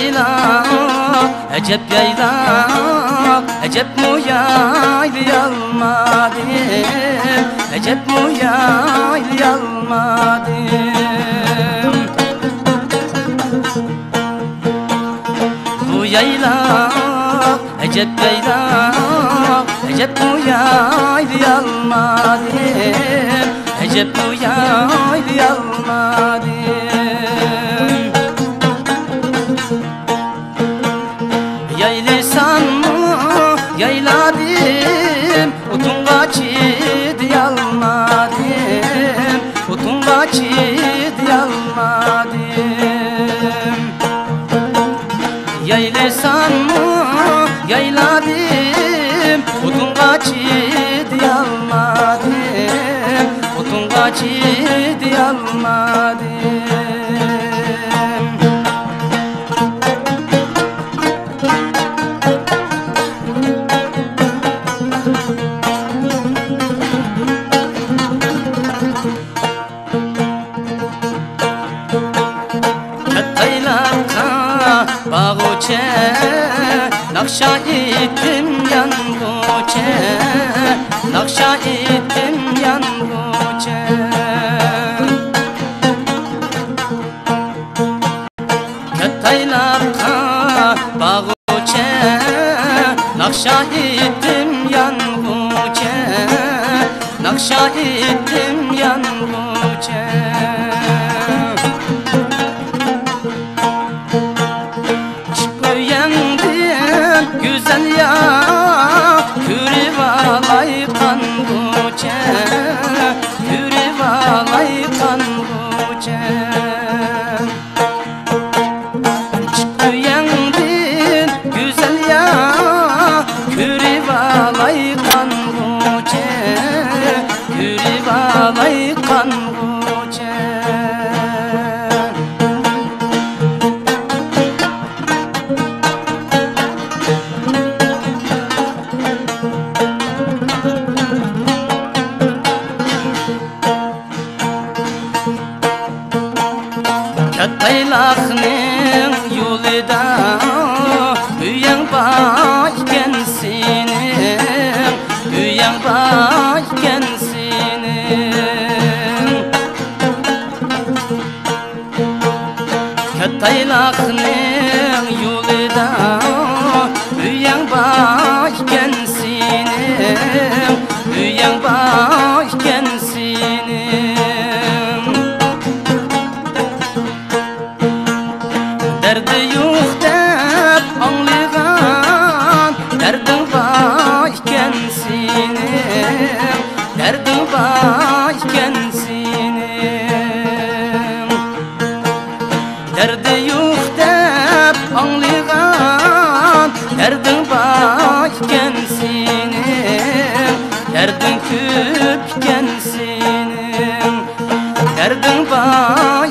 yayla, acep yayla, acep mu yaylayalmadım, acep mu yaylayalmadım. Bu yayla, acep yayla, acep mu yaylayalmadım, acep mu yaylayalmadım. Yaylaysan mı yayladım, utunga çidiyalmadım, utunga çidiyalmadım. Yaylaysan mı yayladım, utunga çidiyalmadım, utunga çidiyalmadım. Bağuçe, nakşa ettim yanguçe, nakşa ettim yanguçe. Kötaylarka bağuçe, nakşa ettim yanguçe, nakşa ettim yanguçe. Güzel ya, kürivalay kanguçe, kürivalay kanguçe. Çıkıyandın güzel ya, kürivalay kanguçe, kürivalay kanguçe. Kötaylakның yolida üyəng bayken senin, üyəng bayken senin. Kötaylakның yolida üyəng bayken senin, üyəng bayken senin. Derdi yok dep anlayğan, derdin bayken senin, derdin bayken senin. Derdi yok dep anlayğan, derdin bayken senin, derdin köpken senin, derdin bayken